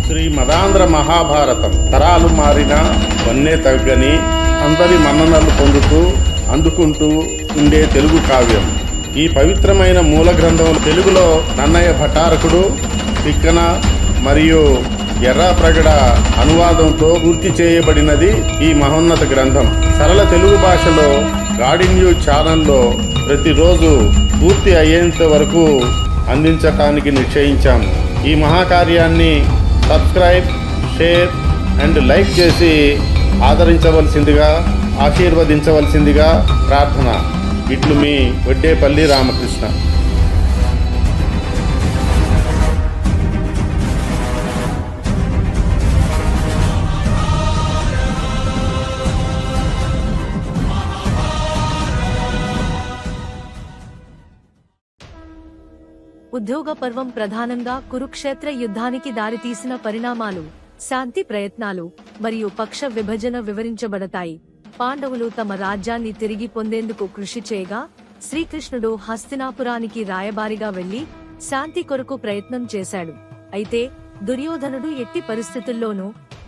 శ్రీ మదాంధ్ర మహాభారతం తరాలు మారినా వన్నే తగ్గని అందరి మన్ననలు పొందుతూ అందుకుంటూ ఉండే తెలుగు కావ్యం. ఈ పవిత్రమైన మూల గ్రంథం తెలుగులో నన్నయ్య భటారకుడు, తిక్కన మరియు ఎర్రాప్రగడ అనువాదంతో పూర్తి చేయబడినది ఈ మహోన్నత గ్రంథం. సరళ తెలుగు భాషలో గాడి న్యూస్ ఛానల్లో ప్రతిరోజు పూర్తి అయ్యేంత వరకు అందించటానికి నిశ్చయించాము. ఈ మహాకార్యాన్ని సబ్స్క్రైబ్, షేర్ అండ్ లైక్ చేసి ఆదరించవలసిందిగా, ఆశీర్వదించవలసిందిగా ప్రార్థన. ఇట్లు మీ వడ్డేపల్లి రామకృష్ణ. ఉద్యోగ పర్వం ప్రధానంగా కురుక్షేత్ర యుద్ధానికి దారితీసిన పరిణామాలు, శాంతి ప్రయత్నాలు మరియు పక్ష విభజన వివరించబడతాయి. పాండవులు తమ రాజ్యాన్ని తిరిగి పొందేందుకు కృషి చేయగా, శ్రీకృష్ణుడు హస్తినాపురానికి రాయబారిగా వెళ్లి శాంతి కొరకు ప్రయత్నం చేశాడు. అయితే దుర్యోధనుడు ఎట్టి పరిస్థితుల్లోనూ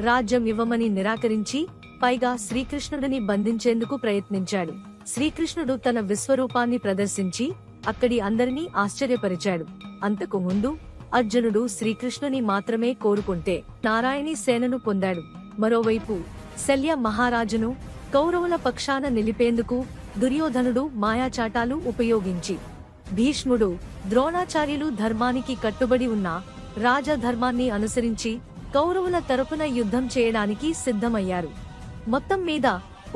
రాజ్యం ఇవ్వమని నిరాకరించి, పైగా శ్రీకృష్ణుడిని బంధించేందుకు ప్రయత్నించాడు. శ్రీకృష్ణుడు తన విశ్వరూపాన్ని ప్రదర్శించి అక్కడి అందరినీ ఆశ్చర్యపరిచాడు. అంతకు ముందు అర్జునుడు శ్రీకృష్ణుని మాత్రమే కోరుకుంటే నారాయణి సేనను పొందాడు. మరోవైపు శల్య మహారాజును కౌరవుల పక్షాన నిలిపేందుకు దుర్యోధనుడు మాయాచాటాలు ఉపయోగించి, భీష్ముడు, ద్రోణాచార్యులు ధర్మానికి కట్టుబడి ఉన్న రాజధర్మాన్ని అనుసరించి కౌరవుల తరపున యుద్ధం చేయడానికి సిద్ధమయ్యారు. మొత్తం మీద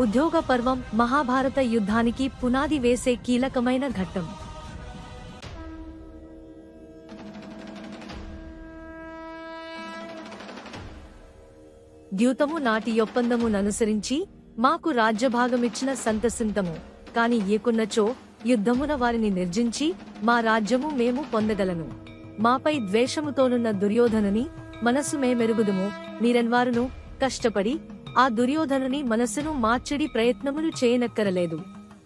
ఉద్యోగ పర్వం మహాభారత యుద్ధానికి పునాది వేసే కీలకమైన ఘట్టం. ద్యూతము నాటి ఒప్పందముననుసరించి మాకు రాజ్యభాగమిచ్చిన సంతసింతము, కాని ఏకున్నచో యుద్ధమున వారిని నిర్జించి మా రాజ్యము మేము పొందగలను. మాపై ద్వేషముతోనున్న దుర్యోధనుని మనసు మేమెరుగుదుము. మీరెన్వారును కష్టపడి ఆ దుర్యోధనుని మనసును మార్చడి ప్రయత్నములు చేయనక్కరలేదు.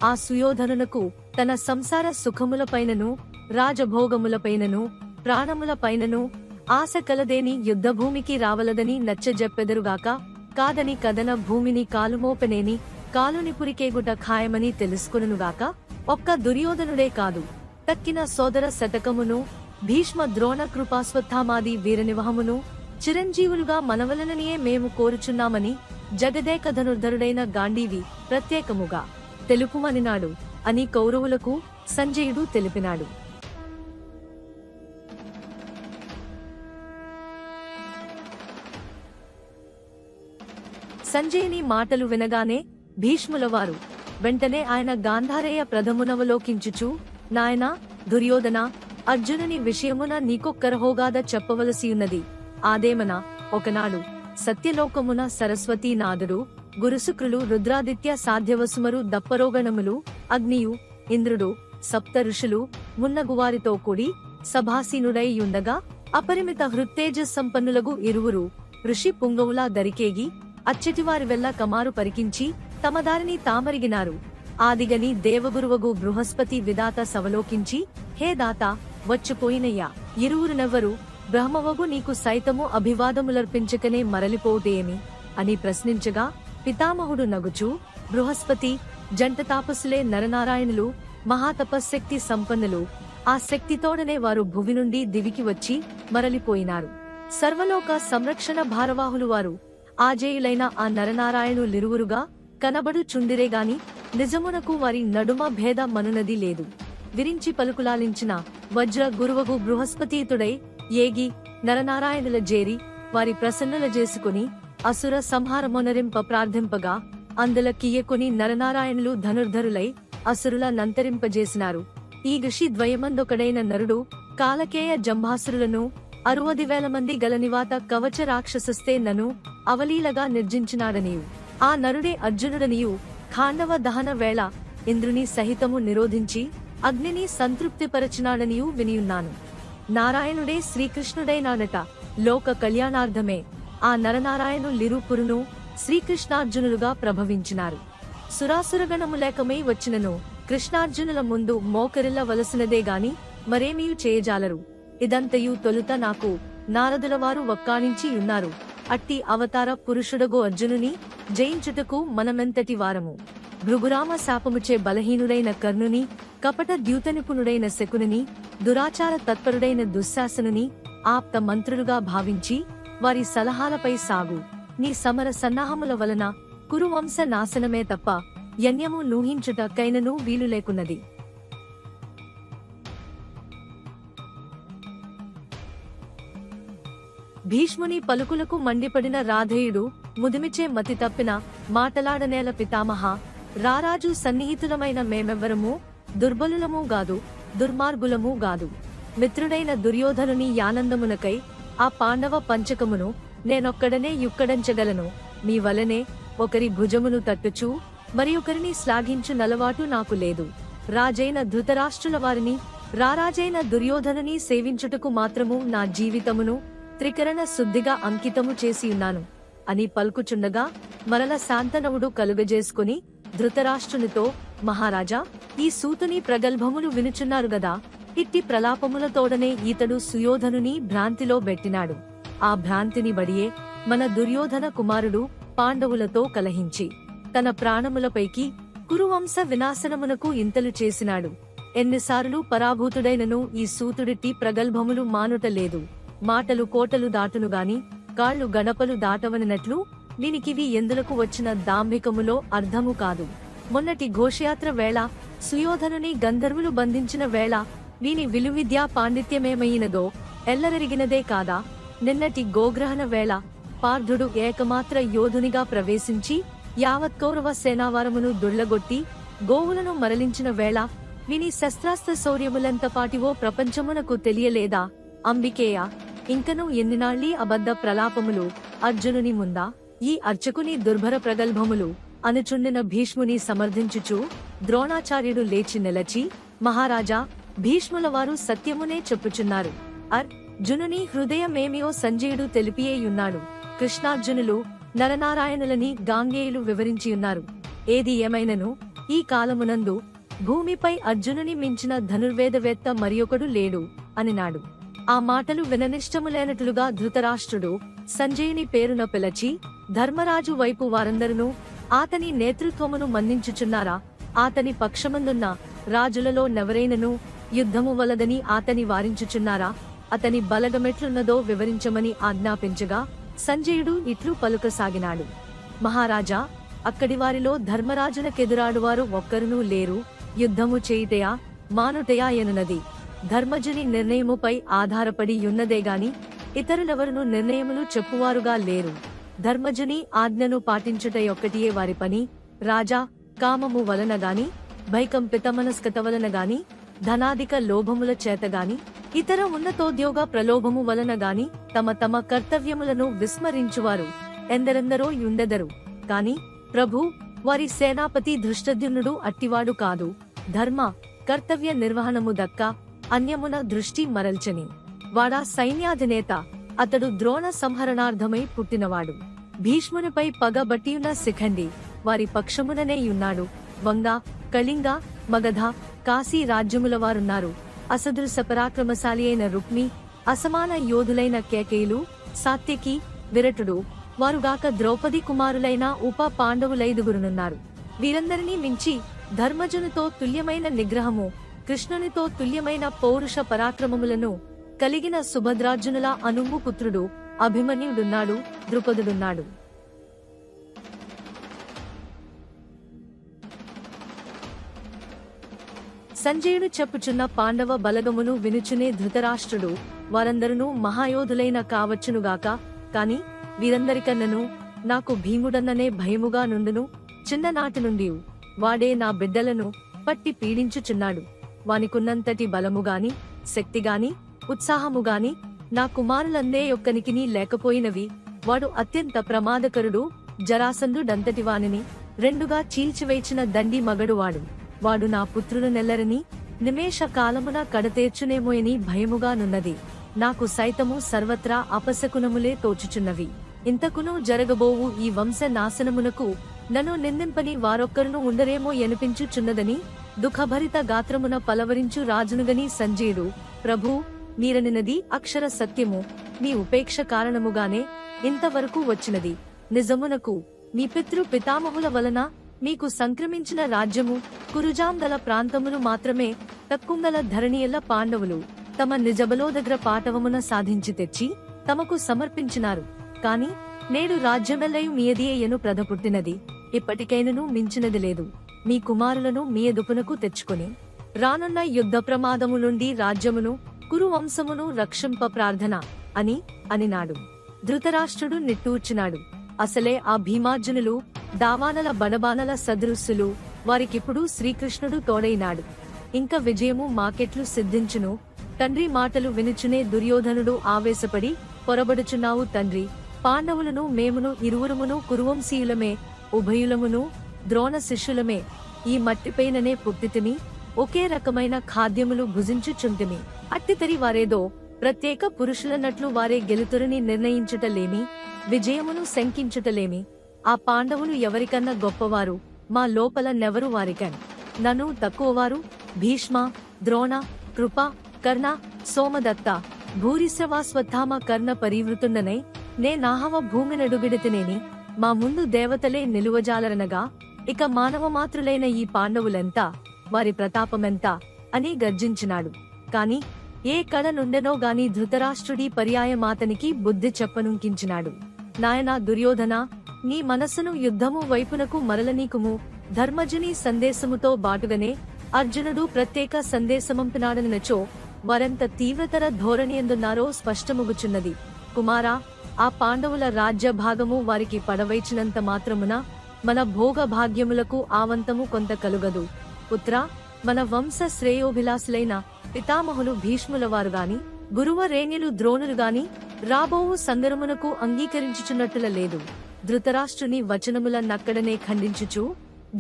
ఆ సుయోధనునకు తన సంసార సుఖములపైనను, రాజభోగములపైనను, ప్రాణములపైనను ఆశ కలదేని యుద్ధభూమికి రావలదని నచ్చజెప్పెదరుగాక. కాదని కదన భూమిని కాలుమోపెనేని కాలుని పురికేగుట ఖాయమని తెలుసుకొనుగాక. ఒక్క దుర్యోధనుడే కాదు, తక్కిన సోదర శతకమును, భీష్మ ద్రోణ కృపాశ్వత్థామాది వీరనివహమును చిరంజీవులుగా మనవలననియే మేము కోరుచున్నామని జగదేక ధనుర్ధరుడైన గాంధీవి ప్రత్యేకముగా తెలుపుమనినాడు అని కౌరవులకు సంజయుడు తెలిపినాడు. సంజయుని మాటలు వినగానే భీష్ములవారు వెంటనే ఆయన గాంధారేయ ప్రథమునవలోకించుచు, నాయనా దుర్యోధన, అర్జునుని విషయమున నీకొక్కరహోగాద చెప్పవలసియున్నది. ఆదేమన ఒకనాడు సత్యలోకమున సరస్వతీనాథుడు, గురుశుక్రులు, రుద్రాదిత్య, సాధ్యవసుమరు, దప్పరోగణములు, అగ్నియు, ఇంద్రుడు, సప్త ఋషులు మున్నగువారితో కూడి సభాసీనుడై యుండగా, అపరిమిత హృత్తేజ సంపన్నులగు ఇరువురు ఋషి పుంగవులా దరికేగి అచ్చటివారి వెల్ల కమారు పరికించి తమ దారిని తామరిగినారు. ఆదిగని దేవగురువగు బృహస్పతి విధాత సవలోకించి, హే దాత, వచ్చిపోయినయ్యా, ఇరువురునెవ్వరు బ్రహ్మవగు నీకు సైతము అభివాదములర్పించకనే మరలిపోవుటేమి అని ప్రశ్నించగా, పితామహుడు నగుచూ, బృహస్పతి, జంట తాపసులే నరనారాయణులు, మహాతపశక్తి సంపన్నులు, ఆ శక్తితోడనే వారు భువి నుండి దివికి వచ్చి మరలిపోయినారు. సర్వలోక సంరక్షణ భారవాహులు వారు ఆజేయులైన ఆ నరనారాయణులిరువురుగా కనబడు చుండిరేగాని నిజమునకు వారి నడుమ భేద మనునది లేదు. విరించి పలుకులాలించిన వజ్ర గురువగు బృహస్పతీతుడై ఏగి నరనారాయణుల జేరి వారి ప్రసన్నల చేసుకుని అసుర సంహారమొనరింప ప్రార్థింపగా, అందుల కియ్యకొని నరనారాయణులు ధనుర్ధరులై అసురుల నంతరింపజేసినారు. ఈ ఋషి ద్వయమందొకడైన నరుడు కాలకేయ జంభాసురులను 60,000 మంది గల నివాత కవచ రాక్షసస్తే నను అవలీలగా నిర్జించినాడనియు, ఆ నరుడే అర్జునుడనియు ఖాండవ దహన వేళ ఇంద్రుని సహితము నిరోధించి అగ్నిని సంతృప్తిపరచినాడనియు వినియున్నాను. నారాయణుడే శ్రీకృష్ణుడైనాడట. లోక కళ్యాణార్థమే ఆ నరనారాయణులిరుపురును శ్రీకృష్ణార్జునులుగా ప్రభవించినారు. సురాసురగణములేకమై వచ్చినను కృష్ణార్జునుల ముందు మోకరిల్ల వలసినదే గాని మరేమీ చేయజాలరు. ఇదంతయు తొలుత నాకు నారదుల వారు వక్కాణించి ఉన్నారు. అట్టి అవతార పురుషుడగు అర్జునుని జయించుటకు మనమెంతటి వారము. భృగురామ శాపముచే బలహీనుడైన కర్ణుని, కపట ద్యూతనిపుణుడైన శకునిని, దురాచార తత్పరుడైన దుశ్శాసనుని ఆప్త మంత్రులుగా భావించి వారి సలహాలపై సాగు. నీ సమర సన్నాహముల వలన కురువంశ నాశనమే తప్ప యన్యము నూహించుట కైనను వీలు లేకున్నది. భీష్ముని పలుకులకు మండిపడిన రాధేయుడు ముదిమిచే మతి తప్పిన మాటలాడనేల పితామహ, రారాజు సన్నిహితులమైన మేమెవ్వరము దుర్బలులము గాదు, దుర్మార్గులము గాదు. మిత్రుడైన దుర్యోధనుని యానందమునకై ఆ పాండవ పంచకమును నేనొక్కడనే యుక్కడంచగలను. మీ వలనే ఒకరి భుజమును తట్టుచూ మరి ఒకరిని శ్లాఘించు నలవాటు నాకు లేదు. రాజైన ధృతరాష్ట్రుల వారిని, రారాజైన దుర్యోధనుని సేవించుటకు మాత్రము నా జీవితమును త్రికరణ శుద్ధిగా అంకితము చేసియున్నాను అని పలుకుచుండగా మరల శాంతనవుడు కలుగజేసుకుని ధృతరాష్ట్రునితో, మహారాజా, ఈ సూతుని ప్రగల్భములు వినుచున్నారు గదా, ఇట్టి ప్రలాపములతోడనే ఈతడు సుయోధనుని భ్రాంతిలో బెట్టినాడు. ఆ భ్రాంతిని బడియే మన దుర్యోధన కుమారుడు పాండవులతో కలహించి తన ప్రాణములపైకి కురువంశ వినాశనమునకు ఇంతలు చేసినాడు. ఎన్నిసార్లు పరాభూతుడైనను ఈ సూతుడిట్టి ప్రగల్భములు మానుటలేదు. మాటలు కోటలు దాటునుగాని కాళ్ళు గడపలు దాటవనట్లు వీనికివి ఎందులకు వచ్చిన దాంభికములో అర్థము కాదు. మొన్నటి ఘోషయాత్ర వేళ సుయోధనుని గంధర్వులు బంధించిన వేళ వీని విలువిద్యా పాండిత్యమేమయినదో ఎల్లరెరిగినదే కాదా. నిన్నటి గోగ్రహణ వేళ పార్థుడు ఏకమాత్ర యోధునిగా ప్రవేశించి యావత్ కౌరవ సేనావారమును దుళ్లగొట్టి గోవులను మరలించిన వేళ వీని శస్త్రాస్త్ర శౌర్యములెంతపాటివో ప్రపంచమునకు తెలియలేదా. అంబికేయ, ఇంకను ఎన్నినాళ్ళీ అబద్ధ ప్రలాపములు అర్జునుని ముందా, ఈ అర్చకుని దుర్భర ప్రగల్భములు అనుచుండిన భీష్ముని సమర్థించుచు ద్రోణాచార్యుడు లేచి నిలచి, మహారాజా, భీష్ముల వారు సత్యమునే చెప్పుచున్నారు. అర్జునుని హృదయమేమియో సంజయుడు తెలిపియేయున్నాడు. కృష్ణార్జునులు నరనారాయణులని గాంగేయులు వివరించియున్నారు. ఏది ఏమైనను ఈ కాలమునందు భూమిపై అర్జునుని మించిన ధనుర్వేదవేత్త మరియొకడు లేడు అనినాడు. ఆ మాటలు విననిష్టములేనట్లుగా ధృతరాష్ట్రుడు సంజయుని పేరున పిలచి, ధర్మరాజు వైపు వారందరూ ఆతని నేతృత్వమును మన్నించుచున్నారా, ఆతని పక్షమందున్న రాజులలో నెవరైనను యుద్ధము వలదని ఆతని వారించుచున్నారా, అతని బలగమెట్లున్నదో వివరించమని ఆజ్ఞాపించగా సంజయుడు ఇట్లు పలుకసాగినాడు. మహారాజా, అక్కడి వారిలో ధర్మరాజునకెదురాడువారు ఒక్కరునూ లేరు. యుద్ధము చేయుటయా మానుటయా ఎనున్నది ధర్మజుని నిర్ణయముపై ఆధారపడి యున్నదేగాని ఇతరులెవరును నిర్ణయములు చెప్పువారుగా లేరు. ధర్మజుని ఆజ్ఞను పాటించుటయొక్కటియే వారి పని. రాజా, కామము వలనగాని, భైకంపితమనస్కత వలనగాని, ధనాధిక లోభముల చేతగాని, ఇతర ఉన్నతోద్యోగ ప్రలోభము వలనగాని తమ తమ కర్తవ్యములను విస్మరించువారు ఎందరెందరో యుండెదరు. కాని ప్రభు, వారి సేనాపతి ధృష్టద్యుమ్నుడు అట్టివాడు కాదు. ధర్మ కర్తవ్య నిర్వహణము దక్క అన్యమున దృష్టి మరల్చని వాడా సైన్యాధినేత. అతడు ద్రోణ సంహరణార్థమై పుట్టినవాడు. భీష్మునిపై పగబట్టియున్న శిఖండి వారి పక్షముననేయున్నాడు. వంగ, కళింగ, మగధ, కాశీ రాజ్యముల వారున్నారు. అసదృశ పరాక్రమశాలి అయిన రుక్మి, అసమాన యోధులైన కేకేయులు, సాత్యకి, విరటుడు, వారుగాక ద్రౌపది కుమారులైన ఉప పాండవులైదుగురునున్నారు. వీరందరినీ మించి ధర్మజునితో తుల్యమైన నిగ్రహము, కృష్ణునితో తుల్యమైన పౌరుష పరాక్రమములను కలిగిన సుభద్రార్జునుల అనువు పుత్రుడు అభిమన్యుడున్నాడు, ద్రుపదుడున్నాడు. సంజయుడు చెప్పుచున్న పాండవ బలగమును వినుచునే ధృతరాష్ట్రుడు, వారందరూ మహాయోధులైన కావచ్చునుగాక, కాని వీరందరికన్నను నాకు భీముడన్ననే భయముగా నుండును. చిన్ననాటి నుండి వాడే నా బిడ్డలను పట్టి పీడించుచున్నాడు. వానికున్నంతటి బలముగాని, శక్తిగాని, ఉత్సాహముగాని నా కుమారులందే యొక్కనికిని లేకపోయినవి. వాడు అత్యంత ప్రమాదకరుడు. జరాసంధుడంతటి వానిని రెండుగా చీల్చివేచిన దండి మగడువాడు. వాడు నా పుత్రులనెల్లరని నిమేష కాలమున కడతేర్చునేమోయని భయముగానున్నది. నాకు సైతము సర్వత్రా అపశకునములే తోచుచున్నవి. ఇంతకును జరగబోవు ఈ వంశ నాశనమునకు నన్ను నిందింపని వారొక్కరును ఉండరేమో ఎనిపించుచున్నదని దుఃఖభరిత గాత్రమున పలవరించు రాజునుగని సంజయుడు, ప్రభూ, మీరనినది అక్షర సత్యము, మీ ఉపేక్ష కారణముగానే ఇంతవరకు వచ్చినది. నిజమునకు మీ పితృ పితామహుల వలన మీకు సంక్రమించిన రాజ్యము కురుజాంగల ప్రాంతములు మాత్రమే. తక్కుంగల ధరణియల్ల పాండవులు తమ నిజబలోదగ్ర పాటవమున సాధించి తెచ్చి తమకు సమర్పించినారు. కాని నేడు రాజ్యమెల్లయు మీయదియేయను ప్రధపుట్టినది, ఇప్పటికైనను మించినది లేదు. మీ కుమారులను మీ ఎదుపునకు తెచ్చుకొని రానున్న యుద్ధ ప్రమాదము నుండి రాజ్యమును కురు వంశమును రక్షింప ప్రార్థన అని అనినాడు. ధృతరాష్ట్రుడు నిట్టూర్చినాడు. అసలే ఆ భీమార్జునులు దావానల బడబానల సదృశులు, వారికిప్పుడు శ్రీకృష్ణుడు తోడైనాడు. ఇంక విజయము మాకెట్లు సిద్ధించును? తండ్రి మాటలు వినుచునే దుర్యోధనుడు ఆవేశపడి, పొరబడుచున్నావు తండ్రి, పాండవులను మేమును ఇరువురుమును కురువంశీయులమే, ఉభయులమును ద్రోణ శిష్యులమే. ఈ మట్టిపైననే పుట్టితిమి, ఒకే రకమైన ఖాద్యములు భుజించుచుంటిమి. అట్టితరి వారేదో ప్రత్యేక పురుషులన్నట్లు వారే గెలుతురని నిర్ణయించుటలేమి, విజయమును శంకించుటలేమి? ఆ పాండవులు ఎవరికన్నా గొప్పవారు? మా లోపల నెవరు వారికన్ నన్ను తక్కువవారు? భీష్మ, ద్రోణ, కృప, కర్ణ, సోమదత్త, భూరిశ్రవాస్వత్థామ కర్ణ పరివృతుండనై నే నాహవ భూమినడుగిడితినేని మా ముందు దేవతలే నిలువజాలరనగా ఇక మానవ మాత్రులైన ఈ పాండవులెంత, వారి ప్రతాపమెంత అని గర్జించినాడు. కాని ఏ కళ నుండెనో గాని ధృతరాష్ట్రుడి పర్యాయమాతనికి బుద్ధి చెప్పనుంకించినాడు. నాయనా దుర్యోధన, నీ మనస్సును యుద్ధము వైపునకు మరలనీకుము. ధర్మజుని సందేశముతో బాటుగానే అర్జునుడు ప్రత్యేక సందేశమంపినాడనచో వారెంత తీవ్రతర ధోరణి ఎందున్నారో స్పష్టముగుచున్నది. కుమారా, ఆ పాండవుల రాజ్య భాగము వారికి పడవైచినంత మాత్రమున మన భోగ భాగ్యములకు ఆవంతము కొంత కలుగదు. పుత్రా, మన వంశ శ్రేయోభిలాసులైన పితామహులు భీష్ముల వారు గాని గురువరేణ్యులు ద్రోణులు గాని రాబోవు సంగరమునకు అంగీకరించుచున్నట్టుల లేదు. ధృతరాష్ట్రుని వచనముల నక్కడనే ఖండించుచు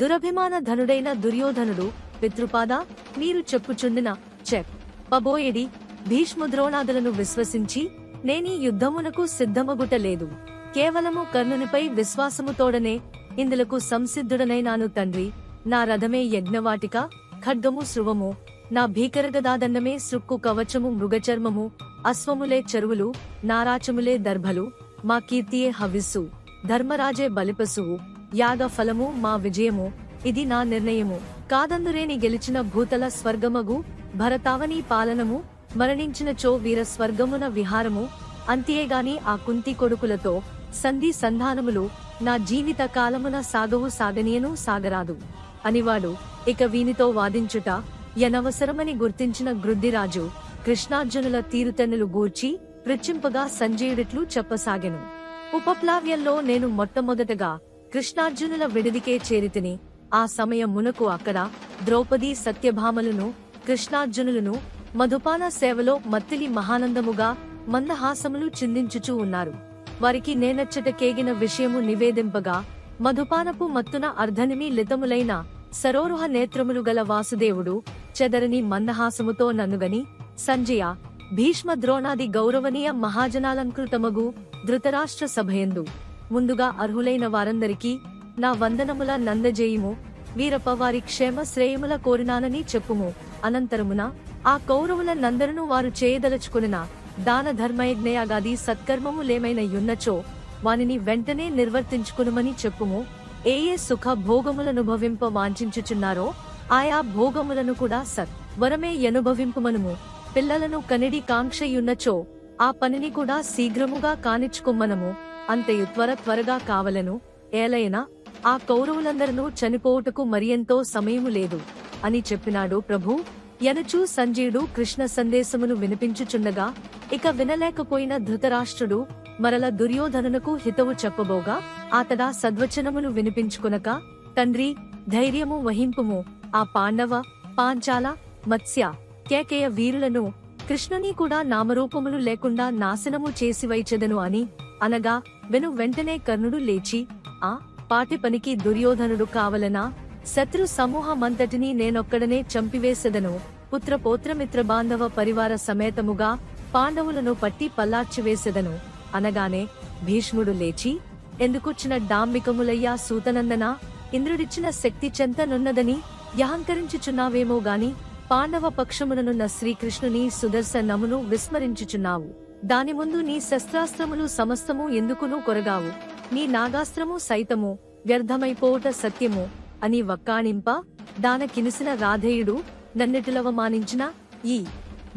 దురభిమాన ధనుడైన దుర్యోధనుడు, పితృపాద, మీరు చెప్పుచుండిన పబోయేడి భీష్ముద్రోణాదులను విశ్వసించి నేనీ యుద్ధమునకు సిద్ధమగుటలేదు. కేవలము కర్ణునిపై విశ్వాసముతోడనే ఇందులకు సంసిద్ధుడనైనాను తండ్రి. నా రథమే యజ్ఞవాటిక, ఖడ్గము శృవము, నా భీకరగదాదండమే సృక్కు కవచము మృగచర్మము, అశ్వములే చెరువులు, నారాచములే దర్భలు, మా కీర్తియే హవిస్సు, ధర్మరాజే బలిపశువు, యాగ ఫలము మా విజయము. ఇది నా నిర్ణయము కాదందురేని గెలిచిన భూతల స్వర్గమగు భరతావని పాలనము, మరణించినచో వీర స్వర్గమున విహారము. అంతేగాని ఆ కుంతి కొడుకులతో సంధి సంధానములు నా జీవిత కాలమున సాగవు, సాగనీయను సాగరాదు అనివాడు. ఇక వీనితో వాదించుట యనవసరమని గుర్తించిన గృద్ధిరాజు కృష్ణార్జునుల తీరుతెన్నులు గూర్చి పృచ్ఛింపగా సంజయుడిట్లు చెప్పసాగెను. ఉపప్లావ్యంలో నేను మొట్టమొదటగా కృష్ణార్జునుల విడిదికే చేరితిని. ఆ సమయమునకు అక్కడ ద్రౌపది సత్యభామలను కృష్ణార్జునులను మధుపాన సేవలో మత్తిలి మహానందముగా మందహాసములు చిందించుచూ ఉన్నారు. వారికి నేనచ్చట కేగిన విషయము నివేదింపగా మధుపానపు మత్తున అర్ధనిమి లితములైన సరోరుహ నేత్రములు గల వాసుదేవుడు చెదరని మందహాసముతో నన్నుగని, సంజయ, భీష్మ ద్రోణాది గౌరవనీయ మహాజనాలంకృతమగు ధృతరాష్ట్ర సభయందు ముందుగా అర్హులైన వారందరికీ నా వందనముల నందజేయుము. వీరప వారి క్షేమ శ్రేయముల కోరినానని చెప్పుము. అనంతరమున ఆ కౌరవుల నందరును వారు చేయదలుచుకున్న దాన ధర్మయజ్ఞయాగాది సత్కర్మములేమైన యున్నచో వానిని వెంటనే నిర్వర్తించుకునుమని చెప్పుము. ఏ ఏ సుఖ భోగములనుభవింప వాంఛించుచున్నారో ఆయా భోగములను కూడా వరమే యనుభవింపుమనుము. పిల్లలను కనిడి కాంక్షయున్నచో ఆ పనిని కూడా శీఘ్రముగా కానిచ్చుకొమ్మనము. అంతయు త్వరగా కావలను. ఏలైనా ఆ కౌరవులందరూ చనిపోవుటకు మరియంతో సమయము లేదు అని చెప్పినాడు ప్రభు. యనచూ సంజయుడు కృష్ణ సందేశమును వినిపించుచుండగా ఇక వినలేకపోయిన ధృతరాష్ట్రుడు మరల దుర్యోధనునకు హితవు చెప్పబోగా అతడా సద్వచనములు వినిపించుకొనక, తండ్రి, ధైర్యము వహింపుము. ఆ పాండవ, పాంచాల, మత్స్య, కేకేయ వీరులను కృష్ణుని కూడా నామరూపములు లేకుండా నాశనము చేసి వైచెదను అని అనగా వెంటనే కర్ణుడు లేచి, ఆ పాటి పనికి దుర్యోధనుడు కావలనా? శత్రు సమూహమంతటినీ నేనొక్కడనే చంపివేసెదను. పుత్ర పౌత్రమిత్ర బాంధవ పరివార సమేతముగా పాండవులను పట్టి పల్లార్చివేసెదను అనగానే భీష్ముడు లేచి, ఎందుకొచ్చిన డాంబికములయ్యా సూతనందనా, ఇంద్రుడిచ్చిన శక్తి చెంతనున్నదని యహంకరించుచున్నావేమో గాని పాండవ పక్షముననున్న శ్రీకృష్ణుని సుదర్శనమును విస్మరించుచున్నావు. దాని ముందు నీ శస్త్రాస్త్రములు సమస్తము ఎందుకును కొరగావు. నీ నాగాస్త్రము సైతము వ్యర్థమైపోవుట సత్యము అని వక్కాణింప దానకినిసిన రాధేయుడు నన్నెటులవమానించిన ఈ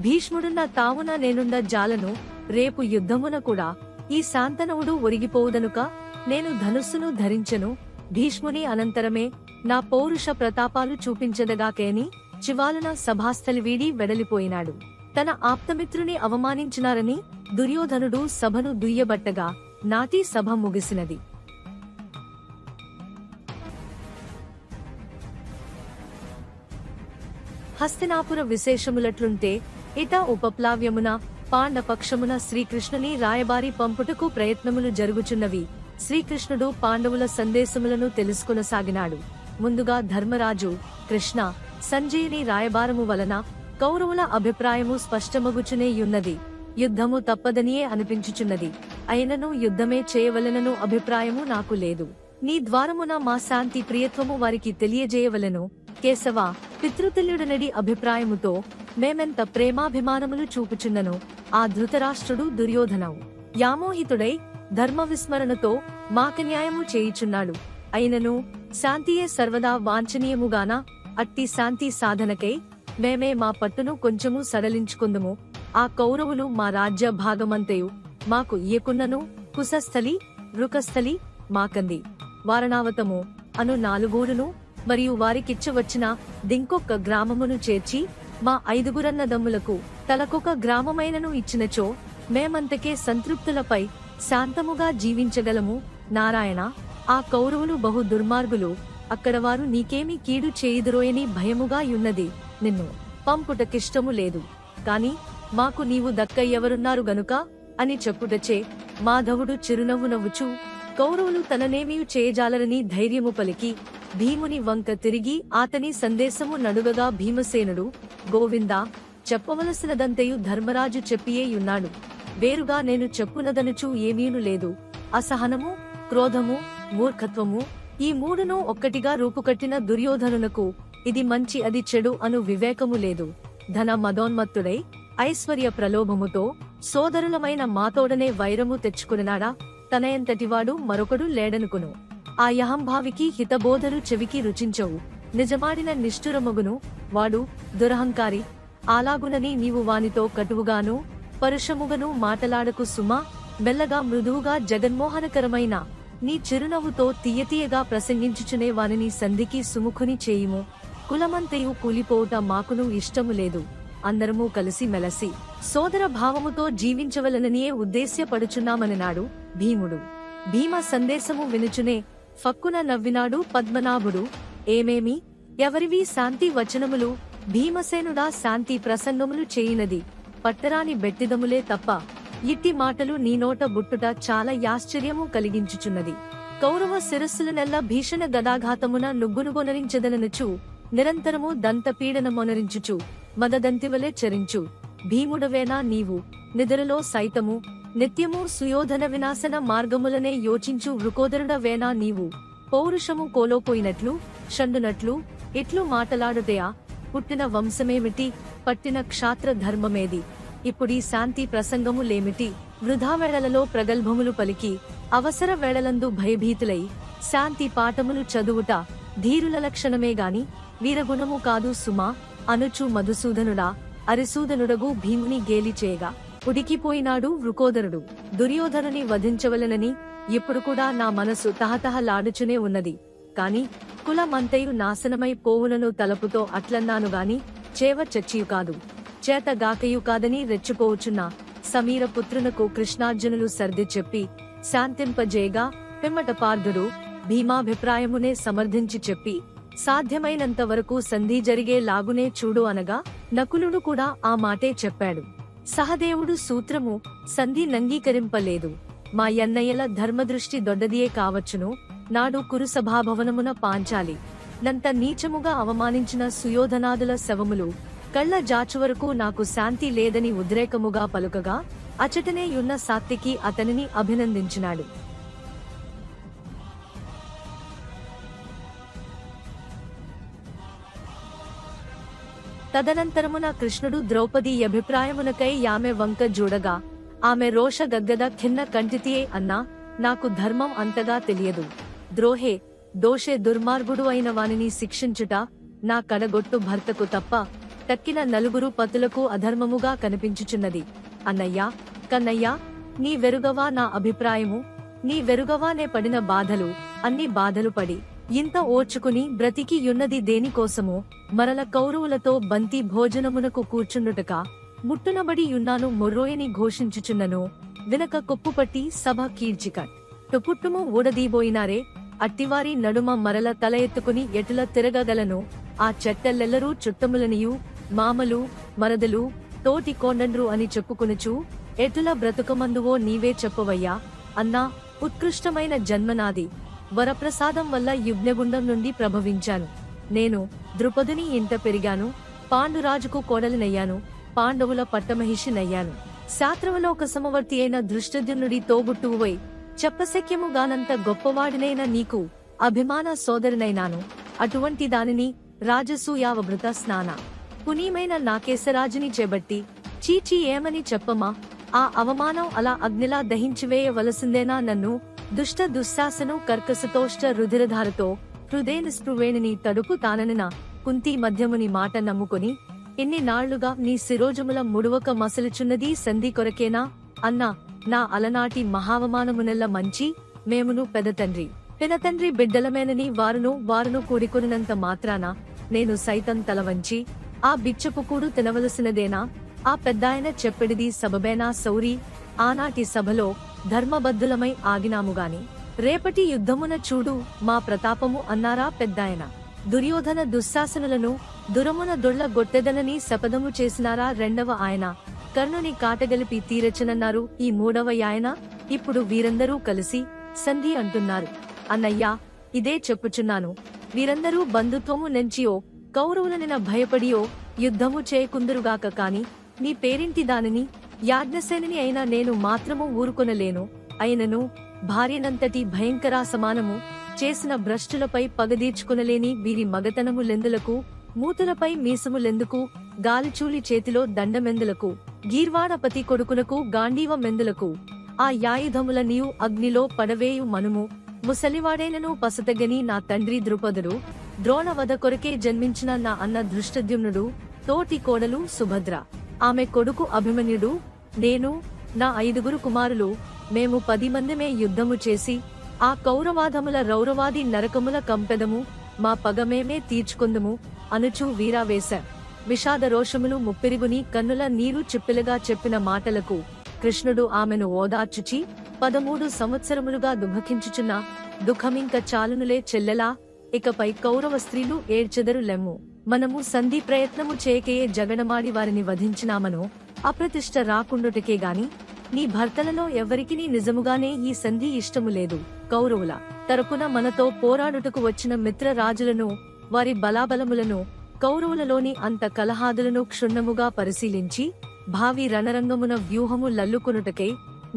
భీష్ముడున్న తావున నేనుండ జాలను. రేపు యుద్ధమున కూడా ఈ శాంతనవుడు ఒరిగిపోవుదనుక నేను ధనుస్సును ధరించెను. భీష్ముని అనంతరమే నా పౌరుష ప్రతాపాలు చూపించదగాకేని చివాలన సభాస్థలి వీడి వెడలిపోయినాడు. తన ఆప్తమిత్రుని అవమానించినారని దుర్యోధనుడు సభను దుయ్యబట్టగా నాటి సభ ముగిసినది. హస్తినాపుర విశేషములట్లుంటే ఇట ఉపప్లావ్యమున పాండపక్షమున శ్రీకృష్ణుని రాయబారి పంపుటకు ప్రయత్నములు జరుగుచున్నవి. శ్రీకృష్ణుడు పాండవుల సందేశములను తెలుసుకొనసాగినాడు. ముందుగా ధర్మరాజు కృష్ణ సంజయుని రాయబారము వలన కౌరవుల అభిప్రాయము స్పష్టమగుచునే యున్నది. యుద్ధము తప్పదనియే అనిపించుచున్నది. అయినను యుద్ధమే చేయవలెనను అభిప్రాయము నాకు లేదు. నీ ద్వారమున మా శాంతి ప్రియత్వము వారికి తెలియజేయవలెను. కేశవ పితృతుల్యుడనడి అభిప్రాయముతో మేమెంత ప్రేమాభిమానములు చూపుచున్నను. ఆ ధృతరాష్ట్రుడు దుర్యోధనవు యామోహితుడై ధర్మ విస్మరణతో మాకన్యాయము చేయుచున్నాడు. అయినను శాంతియే సర్వదా వాంఛనీయముగాన అట్టి శాంతి సాధనకై మేమే మా పట్టును కొంచెము సడలించుకుందుము. ఆ కౌరవులు మా రాజ్య భాగమంతయు మాకు ఇయ్యకున్నను కుశస్థలి రుకస్థలి మాకంది వారణావతము అను 4 మరియు వారికిచ్చవచ్చిన దింకొక్క గ్రామమును చేర్చి మా 5 దమ్ములకు తలకొక గ్రామమైనను ఇచ్చినచో మేమంతకే సంతృప్తులపై శాంతముగా జీవించగలము. నారాయణ, ఆ కౌరవులు బహు దుర్మార్గులు. అక్కడ వారు నీకేమి కీడు చేయుదురోయని భయముగా యున్నది. నిన్ను పంపుటకిష్టము లేదు. కాని మాకు నీవు దక్క ఎవరున్నారు గనుక అని చెప్పుటచే మాధవుడు చిరునవ్వు నవ్వుచూ కౌరవులు తననేమియు చేయజాలరని ధైర్యము పలికి భీముని వంక తిరిగి ఆతని సందేశము నడుగగా భీమసేనుడు గోవిందా, చెప్పవలసినదంతయు ధర్మరాజు చెప్పియే యున్నాడు. వేరుగా నేను చెప్పునదనుచు ఏమీను లేదు. అసహనము, క్రోధము, మూర్ఖత్వము ఈ 3 ఒక్కటిగా రూపుకట్టిన దుర్యోధనునకు ఇది మంచి అది చెడు అను వివేకము లేదు. ధన మదోన్మత్తుడై ఐశ్వర్య ప్రలోభముతో సోదరులమైన మాతోడనే వైరము తెచ్చుకున్నాడా? తనయంతటివాడు మరొకడు లేడనుకును. ఆ యహంభావికి హితబోధలు చెవికి రుచించవు. నిజమాడిన నిష్ఠురమగును వాడు దురహంకారి. అలాగునని నీవు వానితో కటువుగాను పరుషముగను మాటలాడకు సుమా. మెల్లగా మృదువుగా జగన్మోహనకరమైన నీ చిరునవ్వుతో తీయతీయగా ప్రసంగించుచునే వానిని సంధికి సుముఖుని చేయుము. కులమంతయు కూలిపోవుట మాకును ఇష్టము లేదు. అందరము కలిసి మెలసి సోదర భావముతో జీవించవలననియే ఉద్దేశ్యపడుచున్నామనినాడు భీముడు. భీమ సందేశము వినుచునే ఫక్కున నవ్వినాడు పద్మనాభుడు. ఏమేమి ఎవరివి శాంతి వచనములు? భీమసేనుడా శాంతి ప్రసంగములు చేయినది పట్టరాని బెట్టిదములే తప్ప ఇట్టి మాటలు నీ నోట బుట్టుట చాలా ఆశ్చర్యము కలిగించుచున్నది. కౌరవ శిరస్సులనెల్ల భీషణ గదాఘాతమున నుగ్గునుగొనరించదననుచు నిరంతరము దంతపీడనమొనరించుచు మదదంతివలే చరించు భీముడవేనా నీవు? నిద్రలో సైతము నిత్యము సుయోధన వినాశన మార్గములనే యోచించు వృకోదరుడవేనా నీవు? పౌరుషము కోలోపోయినట్లు షండునట్లు ఇట్లు మాటలాడుతయా? పుట్టిన వంశమేమిటి? పట్టిన క్షాత్ర ధర్మమేది? ఇప్పుడీ శాంతి ప్రసంగము లేమిటి? వృధా వేళలలో ప్రగల్భములు పలికి అవసర వేళలందు భయభీతులై శాంతి పాఠములు చదువుట ధీరుల లక్షణమే గాని వీరగుణము కాదు సుమా అనుచు మధుసూదనుడా అరిసూదనుడగు భీముని గేలి చేయగా ఉడికిపోయినాడు వృకోదరుడు. దుర్యోధనుని వధించవలనని ఇప్పుడు కూడా నా మనసు తహతహలాడుచునే ఉన్నది. కాని కులమంతయు నాశనమై పోవునను తలపుతో అట్లన్నాను గాని చేవ చచ్చియు కాదు, చేతగాకయు కాదని రెచ్చిపోవుచున్న సమీర పుత్రునకు కృష్ణార్జునులు సర్ది చెప్పి శాంతింపజేయగా పిమ్మట పార్థుడు భీమాభిప్రాయమునే సమర్థించి చెప్పి సాధ్యమైనంత వరకు సంధి జరిగే లాగునే చూడు అనగా నకులుడు కూడా ఆ మాటే చెప్పాడు. సహదేవుడు సూత్రము సంధి నంగీకరింపలేదు. మా యన్నయ్యల ధర్మదృష్టి దొడ్డదియే కావచ్చును. నాడు కురుసభాభవనమున పాంచాలి నంత నీచముగా అవమానించిన సుయోధనాదుల శవములు కళ్ళ జాచువరకు నాకు శాంతి లేదని ఉద్రేకముగా పలుకగా అచటనే యున్న సాత్వికి అతనిని అభినందించినాడు. తదనంతరమున కృష్ణుడు ద్రౌపది అభిప్రాయమునకై ఆమె వంక చూడగా ఆమె రోష గద్గద ఖిన్న కంఠితియే అన్నా, నాకు ధర్మం అంతగా తెలియదు. ద్రోహే దోషే దుర్మార్గుడు అయిన వానిని శిక్షించుట నా కడగొట్టు భర్తకు తప్ప తక్కిన నలుగురు పతులకు అధర్మముగా కనిపించుచున్నది. అన్నయ్యా, కన్నయ్యా, నీ వెరుగవా నా అభిప్రాయము? నీ వెరుగవానే పడిన బాధలు అన్ని బాధలు పడి ఇంత ఓర్చుకుని బ్రతికి యున్నది దేనికోసమో మరల కౌరవులతో బంతి భోజనమునకు కూర్చుండుటక ముట్టునబడి యున్నాను మొర్రోయని ఘోషించుచున్నను వినక కొప్పుపట్టి సభ కీర్చికట్ టుపుట్టుము ఊడదీబోయినారే. అట్టివారి నడుమ మరల తల ఎత్తుకుని ఎటుల తిరగగలను? ఆ చెట్టెల్లెల్లరూ చుట్టములనియు మామలు మరదలు తోటి కోండండ్రు అని చెప్పుకునుచు ఎటుల బ్రతుకమందువో నీవే చెప్పవయ్యా. అన్నా, ఉత్కృష్టమైన జన్మనాది వరప్రసాదం వల్ల యజ్ఞగుండం నుండి ప్రభవించాను. నేను ద్రుపదుని ఇంట పెరిగాను. పాండురాజుకు కోడలినయ్యాను. పాండవుల పట్టమహిషినయ్యాను. శాత్రవలోక సమవర్తి అయిన దృష్టద్యుమ్నుడి తోబుట్టువువై చెప్పశక్యముగానంత గొప్పవాడినైన నీకు అభిమాన సోదరినైనాను. అటువంటి దానిని రాజసూయావభృత స్నాన పునీమైన నాకేశరాజుని చేబట్టి చీచీ ఏమని చెప్పమా? ఆ అవమానం అలా అగ్నిలా దహించివేయవలసిందేనా నన్ను? దుష్ట దుశ్శాసను కర్కసతోష్ట రుధిరధారతో హృదయ నిస్పృవేణిని తడుపు తాననిన కుంతి మధ్యముని మాట నమ్ముకొని ఎన్ని నాళ్లుగా నీ శిరోజముల ముడువక మసలుచున్నది సంధి కొరకేనా? అన్నా, నా అలనాటి మహావమానమునెల్ల మంచి మేమును పెదతండ్రి పినతండ్రి బిడ్డలమేనని వారును కూడికొనినంత మాత్రాన నేను సైతం తలవంచి ఆ బిచ్చపు కూడు తినవలసినదేనా? ఆ పెద్దాయన చెప్పెడిది సబబేనా సౌరీ? ఆనాటి సభలో ధర్మబద్ధులమై ఆగినాముగాని రేపటి యుద్ధమున చూడు మా ప్రతాపము అన్నారా పెద్దాయన? దుర్యోధన దుశ్శాసనులను దురమున దొళ్ల గొట్టెదనని శపథము చేసినారా రెండవ ఆయన? కర్ణుని కాటగలిపి తీరచనన్నారు ఈ మూడవ ఆయన? ఇప్పుడు వీరందరూ కలిసి సంధి అంటున్నారు. అన్నయ్యా, ఇదే చెప్పుచున్నాను. వీరందరూ బంధుత్వము నెంచియో కౌరవులనిన భయపడియో యుద్ధము చేయకుందురుగాక కాని నీ పేరింటి దానిని యాజ్ఞసేనిని అయినా నేను మాత్రము ఊరుకొనలేను. అయినను భార్యనంతటి భయంకరా సమానము చేసిన భ్రష్టులపై పగదీర్చుకునలేని వీరి మగతనములెందులకు? మూతులపై మీసములెందుకు? గాలిచూలి చేతిలో దండమెందులకు? గీర్వాణపతి కొడుకునకు గాంధీవమెందులకు? ఆ యాయుధముల నీవు అగ్నిలో పడవేయు మనుము. ముసలివాడైనను పసతగని నా తండ్రి ద్రుపదుడు, ద్రోణవధ కొరకే జన్మించిన నా అన్న దృష్టద్యుమ్నుడు, తోటి కోడలు సుభద్ర, ఆమె కొడుకు అభిమన్యుడు, నేను, నా 5 కుమారులు, మేము 10 మందిమే యుద్ధము చేసి ఆ కౌరవాధముల రౌరవాది నరకముల కంపెదము, మా పగమేమే తీర్చుకొందుము అనుచూ వీరావేశ విషాద రోషములు ముప్పిరిగుని కన్నుల నీరు చిప్పిలగా చెప్పిన మాటలకు కృష్ణుడు ఆమెను ఓదార్చుచి 13 సంవత్సరములుగా దుఃఖించుచున్న దుఃఖమింక చాలునులే చెల్లెలా, ఇకపై కౌరవ స్త్రీలు ఏడ్చెదరు లెమ్ము. మనము సంధి ప్రయత్నము చేయకయే జగడమాడి వారిని వధించినామనో అప్రతిష్ట రాకుండుటకే గాని నీ భర్తలలో ఎవరికి నిజముగానే ఈ సంధి ఇష్టము లేదు. కౌరవుల తరపున మనతో పోరాడుటకు వచ్చిన మిత్ర రాజులను, వారి బలాబలములను, కౌరవులలోని అంత కలహాదులను క్షుణ్ణముగా పరిశీలించి భావి రణరంగమున వ్యూహము లల్లుకొనుటకై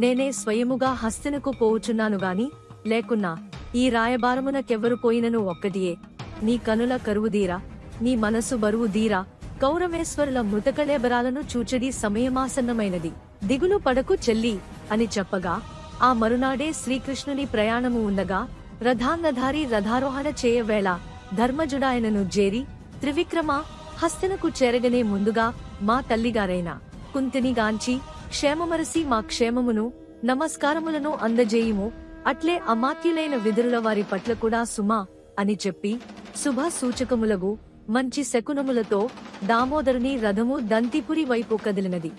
నేనే స్వయముగా హస్తినకు పోవుచున్నాను గాని లేకున్నా ఈ రాయబారమునకెవ్వరు పోయినను ఒక్కటియే, నీ కనుల కరువుదీరా, నీ మనసు బరువుదీరా, కౌరవేశ్వరుల మృతకళేబరాలను చూచడి సమయమాసన్నమైనది, దిగులు పడకు చెల్లి అని చెప్పగా ఆ మరునాడే శ్రీకృష్ణుని ప్రయాణము ఉండగా రథాంగధారి రథారోహణ చేయవేళ ధర్మజుడాయనను జేరి త్రివిక్రమ, హస్తినకు చేరగనే ముందుగా మా తల్లిగారైన కుంతిని గాంచి క్షేమమరసి మా క్షేమమును నమస్కారములను అందజేయుము. అట్లే అమాత్యులైన విదురుల వారి పట్ల కూడా సుమా అని చెప్పి శుభ సూచకములగు మంచి శకునములతో దామోదరుని రథము దంతిపురి వైపు కదిలినది.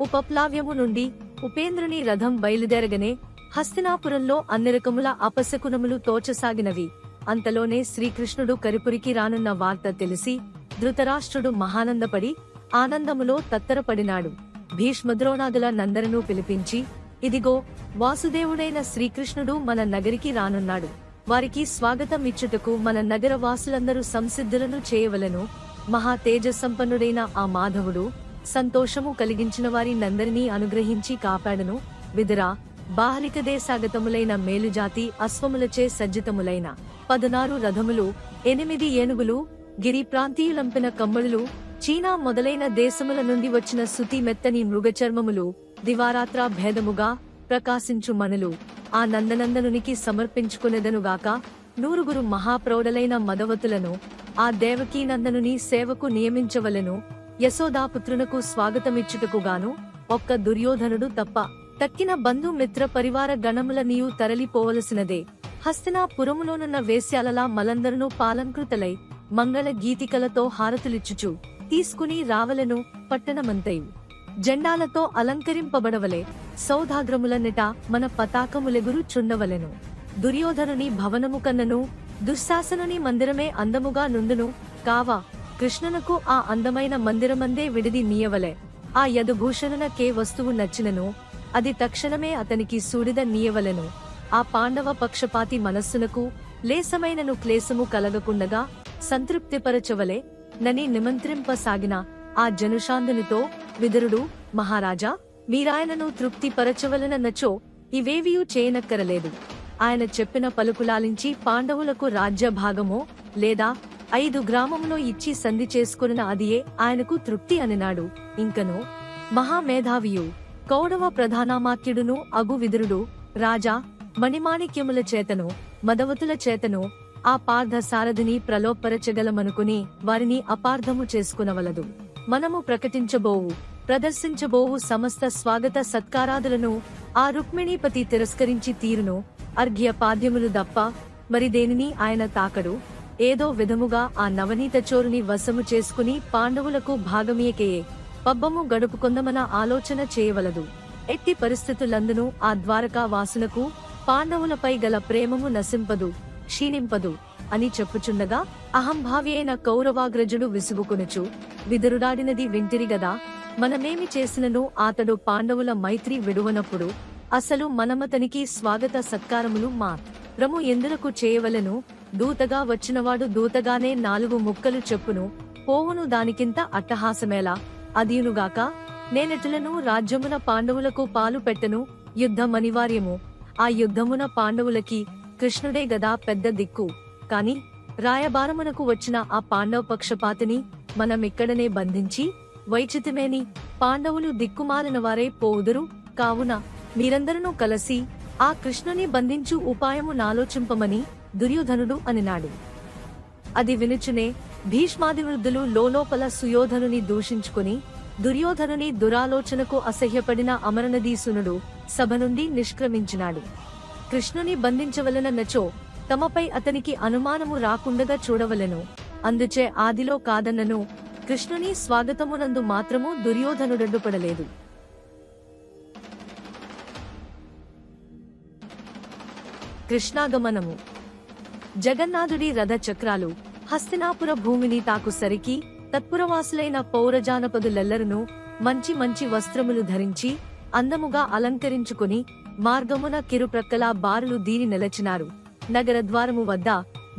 ఉపప్లావ్యము నుండి ఉపేంద్రుని రథం బయలుదేరగనే హస్తినాపురంలో అన్ని రకముల అపశకునములు తోచసాగినవి. అంతలోనే శ్రీకృష్ణుడు కరిపురికి రానున్న వార్త తెలిసి ధృతరాష్ట్రుడు మహానందపడి ఆనందములో తత్తరపడినాడు. భీష్మద్రోణాదుల నందరను పిలిపించి, ఇదిగో వాసుదేవుడైన శ్రీకృష్ణుడు మన నగరికి రానున్నాడు. వారికి స్వాగతం ఇచ్చుటకు మన నగర వాసులందరూ సంసిద్ధులను చేయవలను. మహా తేజసంపన్నుడైన ఆ మాధవుడు సంతోషము కలిగించిన వారి నందరినీ అనుగ్రహించి కాపాడను. విదురా, బాహ్లిక దేశాగతములైన మేలుజాతి అశ్వములచే సజ్జితములైన 16 రథములు, 8 ఏనుగులు, గిరి ప్రాంతీయులంపిన కమ్మలులు, చీనా మొదలైన దేశముల నుండి వచ్చిన సుతి మెత్తని మృగచర్మములు, దివారాత్ర భేదముగా ప్రకాశించు మణులు ఆ నందనందనునికి సమర్పించుకునేదనుగాక. 100 మహాప్రౌఢలైన మదవతులను ఆ దేవకీనందనుని సేవకు నియమించవలెను. యశోదాపుత్రునకు స్వాగతమిచ్చుటకుగాను ఒక్క దుర్యోధనుడు తప్ప తక్కిన బంధు మిత్ర పరివార గణముల నీయు తరలిపోవలసినదే. హస్తినాపురములోనున్న వేశ్యాలలా మలందరును పాలంకృతలై మంగళ గీతికలతో హారతులిచ్చుచు తీసుకుని రావలెను. పట్టణమంతయు జెండాలతో అలంకరింపబడవలే. సౌధాగ్రములన్నిట మన పతాకములెగురు చుండవలెను. దుర్యోధనుని భవనము కన్నను దుశ్శాసనుని మందిరమే అందముగా నుండును కావా. కృష్ణునకు ఆ అందమైన మందిరమందే విడిది నీయవలే. ఆ యదుభూషణునకే వస్తువు నచ్చినను అది తక్షణమే అతనికి సూడిద నీయవలెను. ఆ పాండవ పక్షపాతి మనస్సునకు లేసమైనను క్లేశము కలగకుండగా సంతృప్తిపరచవలే నని నిమంత్రింపసాగిన ఆ జనుషాందునితో విదురుడు, మహారాజా, మీరాయనను తృప్తి పరచవలనన్నచో ఇవేవియూ చేయనక్కరలేదు. ఆయన చెప్పిన పలుకులాలించి పాండవులకు రాజ్యభాగమో లేదా 5 గ్రామములో ఇచ్చి సంధి చేసుకున్న అదియే ఆయనకు తృప్తి అనినాడు. ఇంకను మహామేధావియు కౌరవ ప్రధానామాత్యుడును అగు విదురుడు, రాజా, మణిమాణిక్యముల చేతను మదవతుల చేతను ఆ పార్థ సారథిని ప్రలోపరచగలమనుకుని వారిని అపార్థము చేసుకునవలదు. మనము ప్రకటించబోవు ప్రదర్శించబోవు సమస్త స్వాగత సత్కారాదులను ఆ రుక్మిణీపతి తిరస్కరించి తీరును. అర్ఘ్య పాద్యములు దప్ప మరి దేనిని ఆయన తాకడు. ఏదో విధముగా ఆ నవనీత చోరుని వశము చేసుకుని పాండవులకు భాగమీయకేయే పబ్బము గడుపుకొందమన ఆలోచన చేయవలదు. ఎట్టి పరిస్థితులందునూ ఆ ద్వారకా వాసునకు పాండవులపై గల ప్రేమము నశింపదు, క్షీణింపదు అని చెప్పుచుండగా అహంభావి అయిన కౌరవాగ్రజుడు విసుగుకొనుచు, విదురుడాడినది వింటిరిగదా, మనమేమి చేసినను అతడు పాండవుల మైత్రి విడువనప్పుడు అసలు మనమతనికి స్వాగత సత్కారములు మాత్రము ఎందులకు చేయవలెను. దూతగా వచ్చినవాడు దూతగానే 4 ముక్కలు చెప్పును పోవును, దానికింత అట్టహాసమేలా. అదీనుగాక నేనెటులను రాజ్యమున పాండవులకు పాలు పెట్టను. యుద్ధం అనివార్యము. ఆ యుద్ధమున పాండవులకి కృష్ణుడే గదా పెద్ద దిక్కు. కాని రాయబారమునకు వచ్చిన ఆ పాండవ పక్షపాతిని మనమిక్కడనే బంధించి వైచితిమేని పాండవులు దిక్కుమాలిన వారే పోవుదురు. కావున మీరందరూ కలసి ఆ కృష్ణుని బంధించు ఉపాయము నాలోచింపమని దుర్యోధనుడు అనినాడు. అది వినుచునే భీష్మాదివృద్ధులు లోలోపల సుయోధనుని దూషించుకుని దుర్యోధనుని దురాలోచనకు అసహ్యపడిన అమరనదీసునుడు సభ నుండి నిష్క్రమించినాడు. కృష్ణుని బంధించవలనన్నచో తమపై అతనికి అనుమానము రాకుండగా చూడవలెను. అందుచే ఆదిలో కాదన్నను కృష్ణుని స్వాగతమునందు మాత్రము దుర్యోధనుడడ్డుపడలేదు. కృష్ణాగమనము. జగన్నాథుడి రథ చక్రాలు హస్తినాపుర భూమిని తాకు సరికి తత్పురవాసులైన పౌరజానపదులెల్లరును మంచి మంచి వస్త్రములు ధరించి అందముగా అలంకరించుకుని మార్గమున కిరుప్రక్కలా బారులు దీని నిలచినారు. నగర ద్వారము వద్ద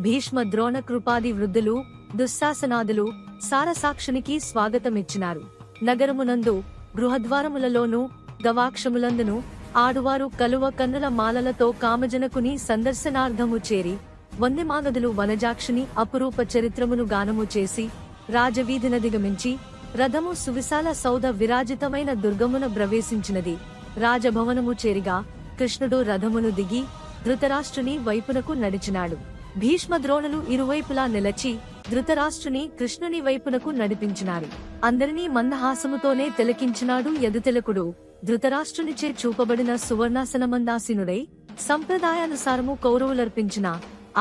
భీష్మ ద్రోణ కృపాది వృద్ధులు దుశ్శాసనాదులు సారసాక్షునికి స్వాగతమిచ్చినారు. నగరమునందు గృహద్వారములలోనూ గవాక్షములందును ఆడువారు కలువ కన్నుల మాలలతో కామజనకుని సందర్శనార్థము చేరి వందెమాగదులు వనజాక్షిని అపురూప చరిత్రమును గానము చేసి రాజవీధినదిగమించి రథము సువిశాల సౌధ విరాజితమైన దుర్గమున ప్రవేశించినది. రాజభవనము చేరిగా కృష్ణుడు రథమును దిగి ధృతరాష్ట్రుని వైపునకు నడిచినాడు. భీష్మద్రోణులు ఇరువైపులా నిలచి ధృతరాష్ట్రుని కృష్ణుని వైపునకు నడిపించినారు. అందరినీ మందహాసముతోనే తిలకించినాడు యదుతిలకుడు. ధృతరాష్ట్రునిచే చూపబడిన సువర్ణాసనమందాసీనుడై సంప్రదాయానుసారము కౌరవులర్పించిన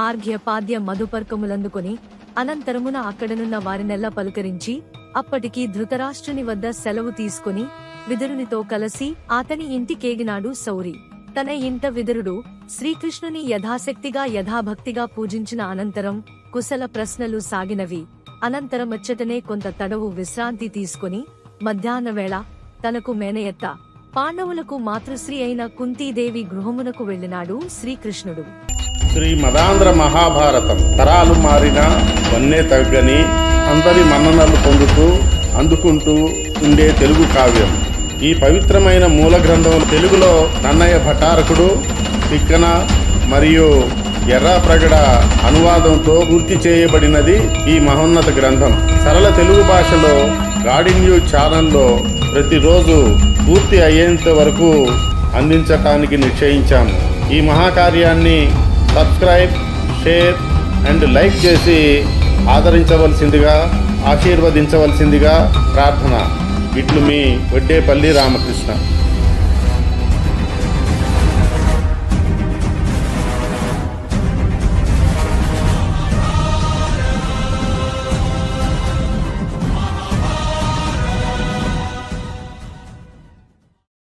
ఆర్ఘ్య పాద్య మధుపర్కములందుకొని అనంతరమున అక్కడనున్న వారినెల్లా పలుకరించి అప్పటికి ధృతరాష్ట్రుని వద్ద సెలవు తీసుకుని విదురునితో కలసి అతని ఇంటికేగినాడు సౌరి. తన ఇంట విదురుడు శ్రీకృష్ణుని యథాశక్తిగా యథాభక్తిగా పూజించిన అనంతరం కుశల ప్రశ్నలు సాగినవి. అనంతరమచ్చటనే కొంత తడవు విశ్రాంతి తీసుకుని మధ్యాహ్నవేళ తనకు మేనయత్త పాండవులకు మాతృశ్రీ అయిన కుంతీదేవి గృహమునకు వెళ్ళినాడు శ్రీకృష్ణుడు. శ్రీ మదాంధ్ర మహాభారతం తరాలు మారినా వన్నే తగ్గని అందరి మన్ననలు పొందుతూ అందుకుంటూ ఉండే తెలుగు కావ్యం. ఈ పవిత్రమైన మూల గ్రంథం తెలుగులో నన్నయ్య భటారకుడు తిక్కన మరియు ఎర్రాప్రగడ అనువాదంతో పూర్తి చేయబడినది ఈ మహోన్నత గ్రంథం. సరళ తెలుగు భాషలో గాడి న్యూస్ ఛానల్లో ప్రతిరోజు పూర్తి అయ్యేంత వరకు అందించటానికి నిశ్చయించాము. ఈ మహాకార్యాన్ని సబ్స్క్రైబ్, షేర్ అండ్ లైక్ చేసి ఆదరించవలసిందిగా, ఆశీర్వదించవలసిందిగా ప్రార్థన. ఇట్లు మీ వడ్డేపల్లి రామకృష్ణ.